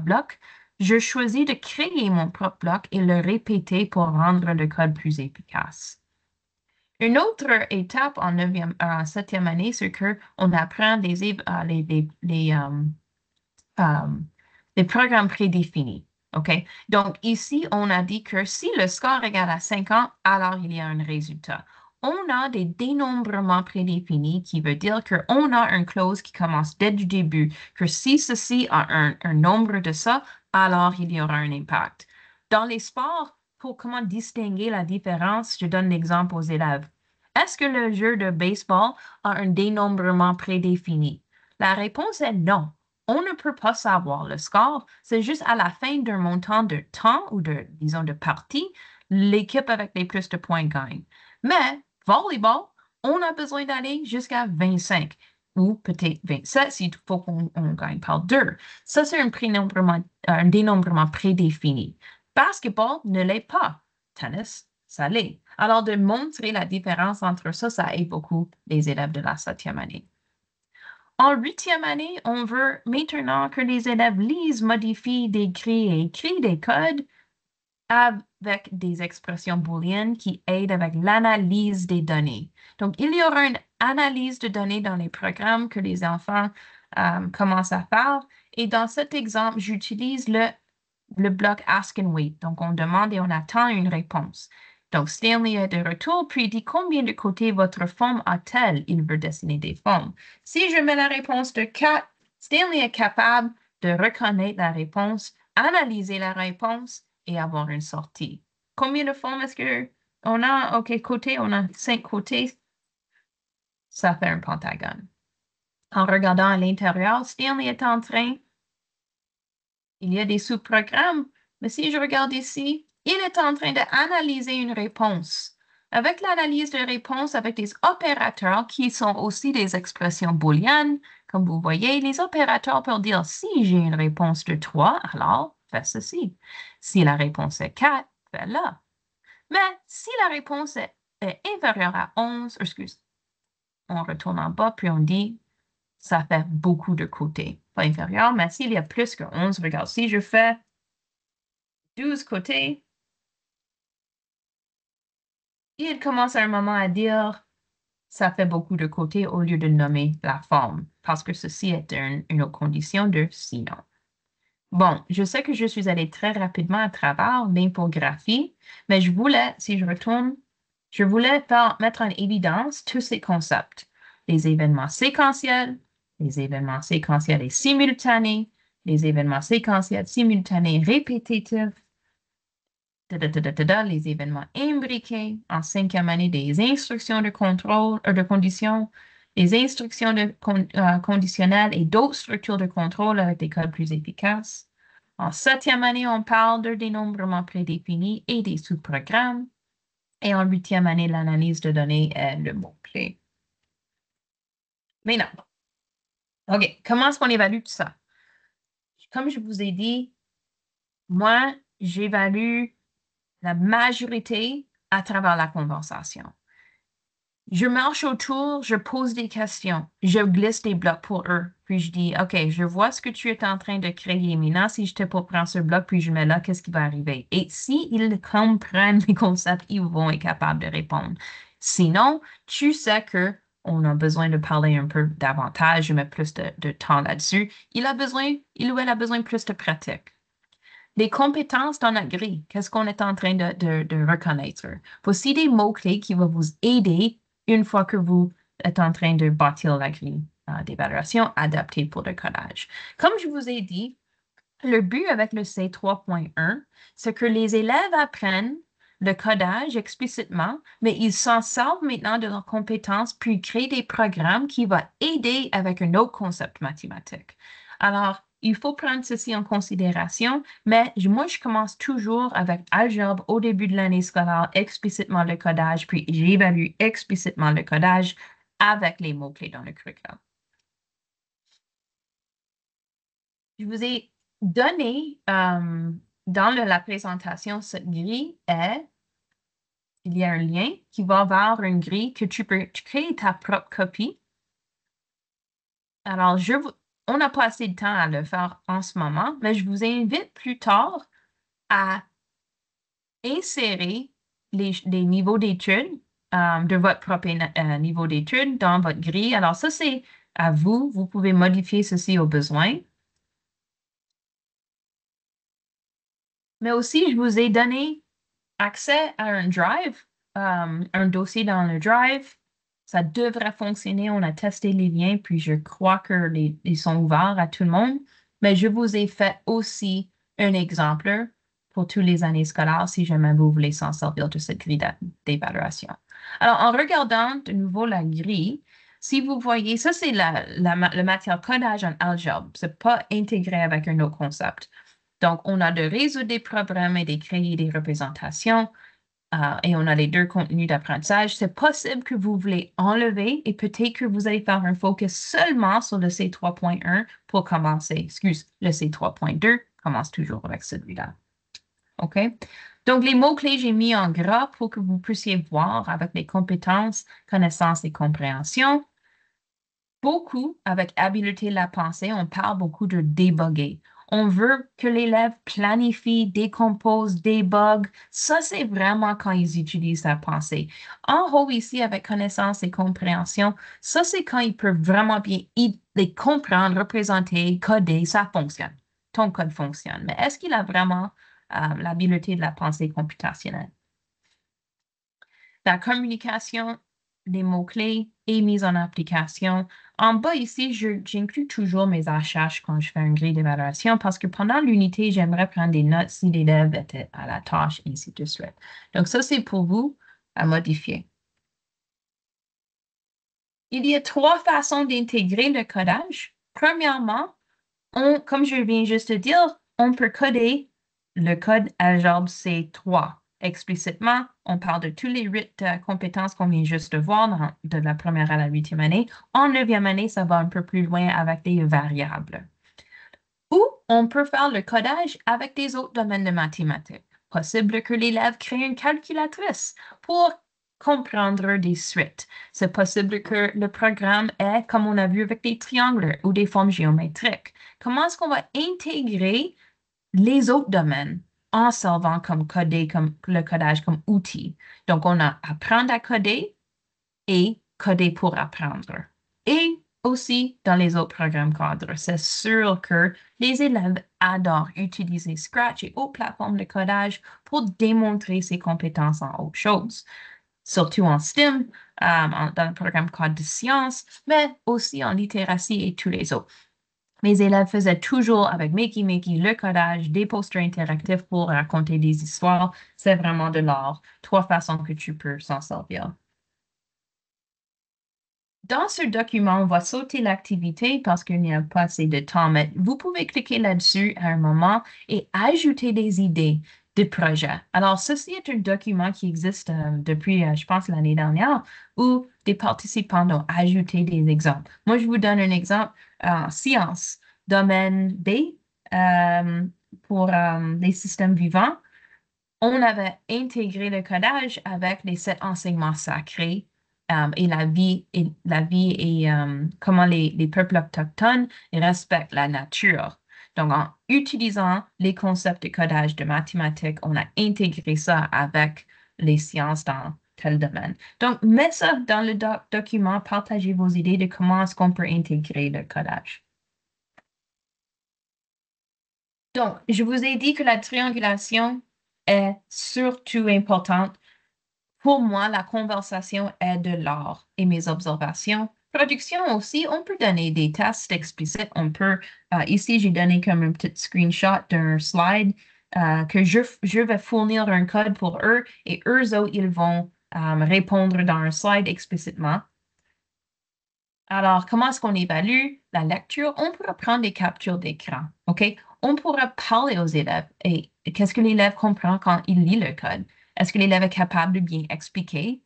blocs, je choisis de créer mon propre bloc et le répéter pour rendre le code plus efficace. Une autre étape en 7e année, c'est qu'on apprend les programmes prédéfinis. OK? Donc, ici, on a dit que si le score égale à 50, alors il y a un résultat. On a des dénombrements prédéfinis qui veut dire qu'on a une clause qui commence dès le début, que si ceci a un nombre de ça, alors il y aura un impact. Dans les sports, pour comment distinguer la différence, je donne l'exemple aux élèves. Est-ce que le jeu de baseball a un dénombrement prédéfini? La réponse est non. On ne peut pas savoir le score. C'est juste à la fin d'un montant de temps ou disons, de partie, l'équipe avec les plus de points gagne. Mais volleyball, on a besoin d'aller jusqu'à 25 ou peut-être 27 s'il faut qu'on gagne par 2. Ça, c'est un dénombrement prédéfini. Basketball ne l'est pas. Tennis, ça l'est. Alors, de montrer la différence entre ça, ça aide beaucoup les élèves de la 7e année. En 8e année, on veut maintenant que les élèves lisent, modifient, décrivent et écrivent des codes avec des expressions booléennes qui aident avec l'analyse des données. Donc, il y aura une analyse de données dans les programmes que les enfants commencent à faire. Et dans cet exemple, j'utilise le bloc Ask and Wait. Donc, on demande et on attend une réponse. Donc, Stanley est de retour, puis il dit combien de côtés votre forme a-t-elle? Il veut dessiner des formes. Si je mets la réponse de 4, Stanley est capable de reconnaître la réponse, analyser la réponse et avoir une sortie. Combien de formes est-ce qu'on a? OK, côté, on a 5 côtés. Ça fait un pentagone. En regardant à l'intérieur, Stanley est en train. Il y a des sous-programmes, mais si je regarde ici, il est en train d'analyser une réponse. Avec l'analyse de réponse, avec des opérateurs qui sont aussi des expressions booléennes, comme vous voyez, les opérateurs peuvent dire si j'ai une réponse de 3, alors fais ceci. Si la réponse est 4, fais-la. Mais si la réponse est inférieure à 11, on retourne en bas, puis on dit ça fait beaucoup de côtés. Pas inférieur, mais s'il y a plus que 11, regarde, si je fais 12 côtés, il commence à un moment à dire ça fait beaucoup de côtés au lieu de nommer la forme, parce que ceci est une autre condition de sinon. Bon, je sais que je suis allée très rapidement à travers l'infographie, mais je voulais, si je retourne, je voulais mettre en évidence tous ces concepts. Les événements séquentiels et simultanés, les événements séquentiels simultanés répétitifs, les événements imbriqués, en 5e année, des instructions de contrôle, de conditions, des instructions conditionnelles et d'autres structures de contrôle avec des codes plus efficaces. En 7e année, on parle de dénombrement prédéfini et des sous-programmes. Et en 8e année, l'analyse de données est le mot-clé. Mais non. OK, comment est-ce qu'on évalue tout ça? Comme je vous ai dit, moi, j'évalue la majorité à travers la conversation. Je marche autour, je pose des questions, je glisse des blocs pour eux, puis je dis, OK, je vois ce que tu es en train de créer. Maintenant, si je te prends ce bloc, puis je mets là, qu'est-ce qui va arriver? Et s'ils comprennent les concepts, ils vont être capables de répondre. Sinon, tu sais qu'on a besoin de parler un peu davantage, je mets plus de temps là-dessus. Il ou elle a besoin de plus de pratique. Les compétences dans notre grille, qu'est-ce qu'on est en train de reconnaître? Voici des mots-clés qui vont vous aider une fois que vous êtes en train de bâtir la grille. d'évaluation adaptées pour le codage. Comme je vous ai dit, le but avec le C3.1, c'est que les élèves apprennent le codage explicitement, mais ils s'en servent maintenant de leurs compétences puis créent des programmes qui vont aider avec un autre concept mathématique. Alors, il faut prendre ceci en considération, mais moi, je commence toujours avec algèbre au début de l'année scolaire, explicitement le codage, puis j'évalue explicitement le codage avec les mots-clés dans le curriculum. Je vous ai donné dans la présentation cette grille il y a un lien qui va vers une grille que tu peux créer ta propre copie. Alors, on n'a pas assez de temps à le faire en ce moment, mais je vous invite plus tard à insérer les niveaux d'études de votre propre niveau d'études dans votre grille. Alors, ça, c'est à vous. Vous pouvez modifier ceci au besoin. Mais aussi, je vous ai donné accès à un drive, un dossier dans le drive. Ça devrait fonctionner. On a testé les liens, puis je crois qu'ils sont ouverts à tout le monde. Mais je vous ai fait aussi un exemple pour toutes les années scolaires si jamais vous voulez s'en servir de cette grille d'évaluation. Alors, en regardant de nouveau la grille, si vous voyez, ça c'est le matière codage en algèbre. Ce n'est pas intégré avec un autre concept. Donc, on a de résoudre des problèmes et de créer des représentations. Et on a les deux contenus d'apprentissage. C'est possible que vous voulez enlever et peut-être que vous allez faire un focus seulement sur le C3.1 pour commencer. Le C3.2 commence toujours avec celui-là. OK? Donc, les mots-clés, j'ai mis en gras pour que vous puissiez voir avec les compétences, connaissances et compréhension. Beaucoup, avec habileté de la pensée, on parle beaucoup de débugger. On veut que l'élève planifie, décompose, débug. Ça, c'est vraiment quand ils utilisent la pensée. En haut, ici, avec connaissance et compréhension, ça, c'est quand ils peuvent vraiment bien les comprendre, représenter, coder. Ça fonctionne. Ton code fonctionne. Mais est-ce qu'il a vraiment l'habileté de la pensée computationnelle? La communication, les mots-clés et mise en application. En bas ici, j'inclus toujours mes HH quand je fais une grille d'évaluation parce que pendant l'unité, j'aimerais prendre des notes si l'élève était à la tâche, et ainsi de suite. Donc ça, c'est pour vous à modifier. Il y a 3 façons d'intégrer le codage. Premièrement, comme je viens juste de dire, on peut coder le code algèbre C3. Explicitement, on parle de tous les 8 compétences qu'on vient juste de voir de la première à la 8e année. En 9e année, ça va un peu plus loin avec des variables. Ou on peut faire le codage avec des autres domaines de mathématiques. Possible que l'élève crée une calculatrice pour comprendre des suites. C'est possible que le programme est, comme on a vu avec des triangles ou des formes géométriques. Comment est-ce qu'on va intégrer les autres domaines en servant comme le codage comme outil? Donc, on a apprendre à coder et coder pour apprendre. Et aussi dans les autres programmes cadres, c'est sûr que les élèves adorent utiliser Scratch et autres plateformes de codage pour démontrer ses compétences en autre chose. Surtout en STEM, dans le programme cadre de sciences, mais aussi en littératie et tous les autres. Mes élèves faisaient toujours avec Makey le codage, des posters interactifs pour raconter des histoires. C'est vraiment de l'art. 3 façons que tu peux s'en servir. Dans ce document, on va sauter l'activité parce qu'il n'y a pas assez de temps, mais vous pouvez cliquer là-dessus à un moment et ajouter des idées de projet. Alors, ceci est un document qui existe depuis, je pense, l'année dernière, où des participants ont ajouté des exemples. Moi, je vous donne un exemple en sciences, domaine B, pour les systèmes vivants. On avait intégré le codage avec les 7 enseignements sacrés et la vie et comment les peuples autochtones respectent la nature. Donc, en utilisant les concepts de codage de mathématiques, on a intégré ça avec les sciences dans tel domaine. Donc, mettez ça dans le document, partagez vos idées de comment est-ce qu'on peut intégrer le codage. Donc, je vous ai dit que la triangulation est surtout importante. Pour moi, la conversation est de l'art et mes observations Production aussi, on peut donner des tests explicites. On peut, ici, j'ai donné comme un petit screenshot d'un slide que je vais fournir un code pour eux et eux autres, ils vont répondre dans un slide explicitement. Alors, comment est-ce qu'on évalue la lecture? On pourra prendre des captures d'écran, OK? On pourra parler aux élèves et qu'est-ce que l'élève comprend quand il lit le code? Est-ce que l'élève est capable de bien expliquer?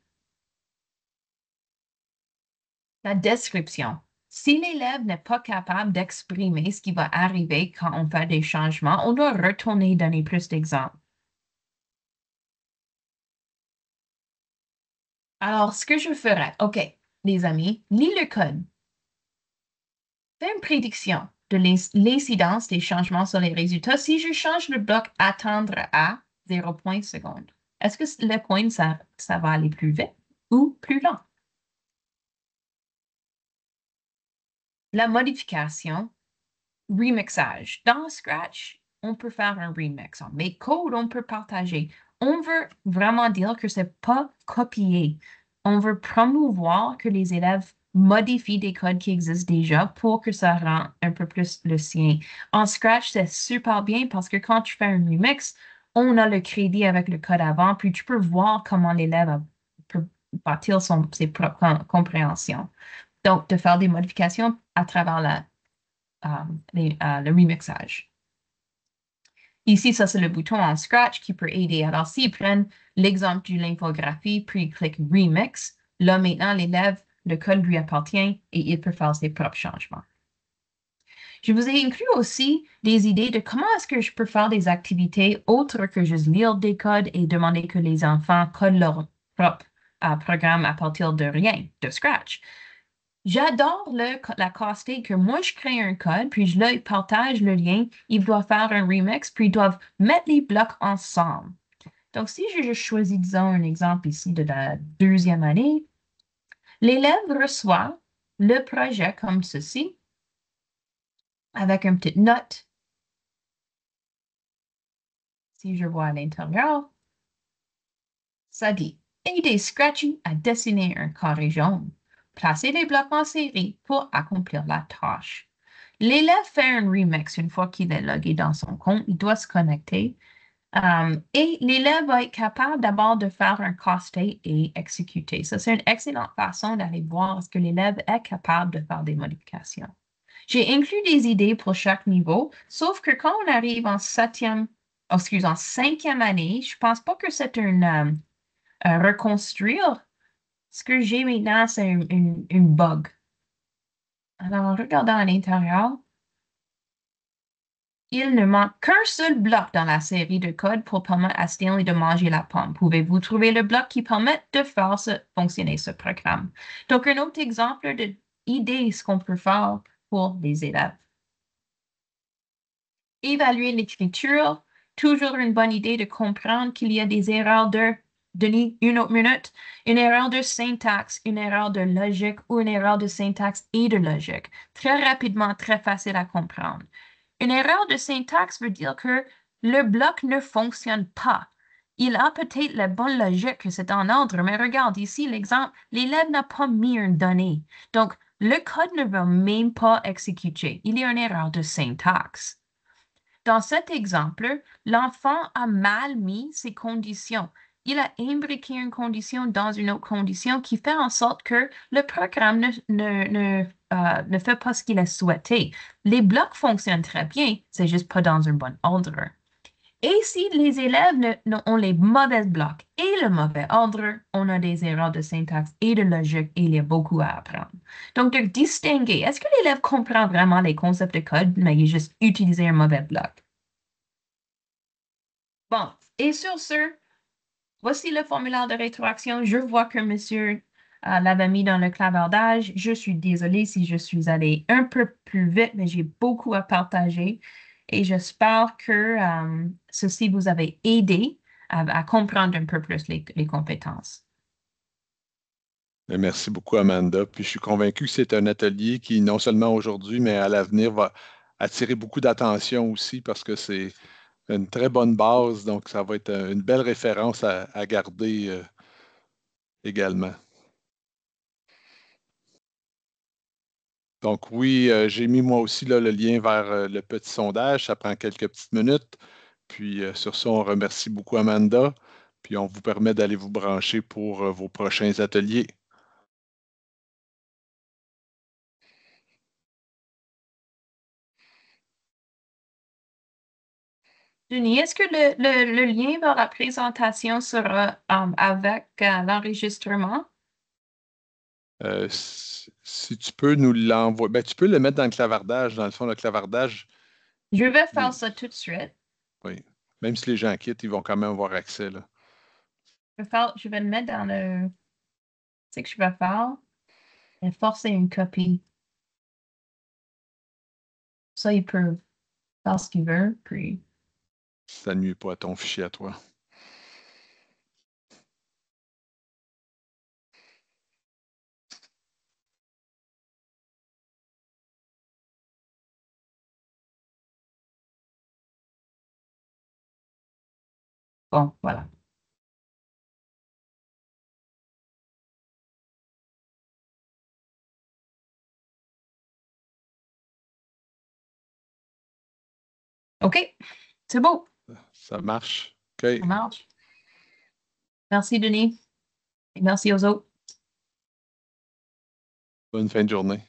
La description. Si l'élève n'est pas capable d'exprimer ce qui va arriver quand on fait des changements, on doit retourner donner plus d'exemples. Alors, ce que je ferais, OK, les amis, lis le code. Fais une prédiction de l'incidence des changements sur les résultats si je change le bloc attendre à 0,1 seconde. Est-ce que le point, ça va aller plus vite ou plus lent? La modification, remixage. Dans Scratch, on peut faire un remix. En MakeCode, on peut partager. On veut vraiment dire que c'est pas copier. On veut promouvoir que les élèves modifient des codes qui existent déjà pour que ça rende un peu plus le sien. En Scratch, c'est super bien parce que quand tu fais un remix, on a le crédit avec le code avant, puis tu peux voir comment l'élève peut bâtir ses propres compréhensions. Donc, de faire des modifications à travers le remixage. Ici, ça, c'est le bouton en Scratch qui peut aider. Alors, s'ils prennent l'exemple de l'infographie, puis ils cliquent Remix, là, maintenant, l'élève, le code lui appartient et il peut faire ses propres changements. Je vous ai inclus aussi des idées de comment est-ce que je peux faire des activités autres que juste lire des codes et demander que les enfants codent leur propre programme à partir de rien, de Scratch. J'adore la casse-tête que moi, je crée un code, puis je le partage le lien. Ils doivent faire un remix, puis ils doivent mettre les blocs ensemble. Donc, si je choisis, disons, un exemple ici de la deuxième année, l'élève reçoit le projet comme ceci, avec une petite note. Si je vois à l'intérieur, ça dit « Aider Scratchy à dessiner un carré jaune. Placez les blocs en série pour accomplir la tâche. » L'élève fait un remix une fois qu'il est logué dans son compte. Il doit se connecter. Et l'élève va être capable d'abord de faire un casse-tête et exécuter. Ça, c'est une excellente façon d'aller voir est-ce que l'élève est capable de faire des modifications. J'ai inclus des idées pour chaque niveau, sauf que quand on arrive en cinquième année, je ne pense pas que c'est un reconstruire. Ce que j'ai maintenant, c'est une bug. Alors, en regardant à l'intérieur, il ne manque qu'un seul bloc dans la série de codes pour permettre à Stanley de manger la pomme. Pouvez-vous trouver le bloc qui permet de faire fonctionner ce programme? Donc, un autre exemple d'idée, ce qu'on peut faire pour les élèves. Évaluer l'écriture, toujours une bonne idée de comprendre qu'il y a des erreurs Denis, une autre minute, une erreur de syntaxe, une erreur de logique ou une erreur de syntaxe et de logique. Très rapidement, très facile à comprendre. Une erreur de syntaxe veut dire que le bloc ne fonctionne pas. Il a peut-être la bonne logique que c'est en ordre, mais regarde ici l'exemple, l'élève n'a pas mis une donnée. Donc, le code ne va même pas exécuter. Il y a une erreur de syntaxe. Dans cet exemple, l'enfant a mal mis ses conditions. Il a imbriqué une condition dans une autre condition qui fait en sorte que le programme ne fait pas ce qu'il a souhaité. Les blocs fonctionnent très bien, c'est juste pas dans un bon ordre. Et si les élèves ont les mauvais blocs et le mauvais ordre, on a des erreurs de syntaxe et de logique et il y a beaucoup à apprendre. Donc, de distinguer, est-ce que l'élève comprend vraiment les concepts de code, mais il a juste utilisé un mauvais bloc? Bon, et sur ce, voici le formulaire de rétroaction. Je vois que monsieur l'avait mis dans le clavardage. Je suis désolée si je suis allée un peu plus vite, mais j'ai beaucoup à partager et j'espère que ceci vous avait aidé à comprendre un peu plus les compétences.
Merci beaucoup, Amanda. Puis je suis convaincu que c'est un atelier qui, non seulement aujourd'hui, mais à l'avenir, va attirer beaucoup d'attention aussi parce que c'est une très bonne base. Donc, ça va être une belle référence à garder également. Donc oui, j'ai mis moi aussi là, le lien vers le petit sondage. Ça prend quelques petites minutes. Puis sur ça, on remercie beaucoup Amanda. Puis on vous permet d'aller vous brancher pour vos prochains ateliers.
Denis, est-ce que le lien vers la présentation sera avec l'enregistrement?
Si tu peux nous l'envoyer, ben, tu peux le mettre dans le clavardage. Dans le fond, le clavardage,
Je vais faire
les-
ça tout de suite.
oui. Même si les gens quittent, ils vont quand même avoir accès, là.
Je vais le mettre dans le. C'est que je vais faire. Et forcer une copie. Ça, il peut faire ce qu'il veut. Puis.
Ça ne nuit pas à ton fichier à toi.
Bon, voilà. OK. C'est beau.
Ça marche. OK.
Ça marche. Merci, Denis. Et merci aux autres.
Bonne fin de journée.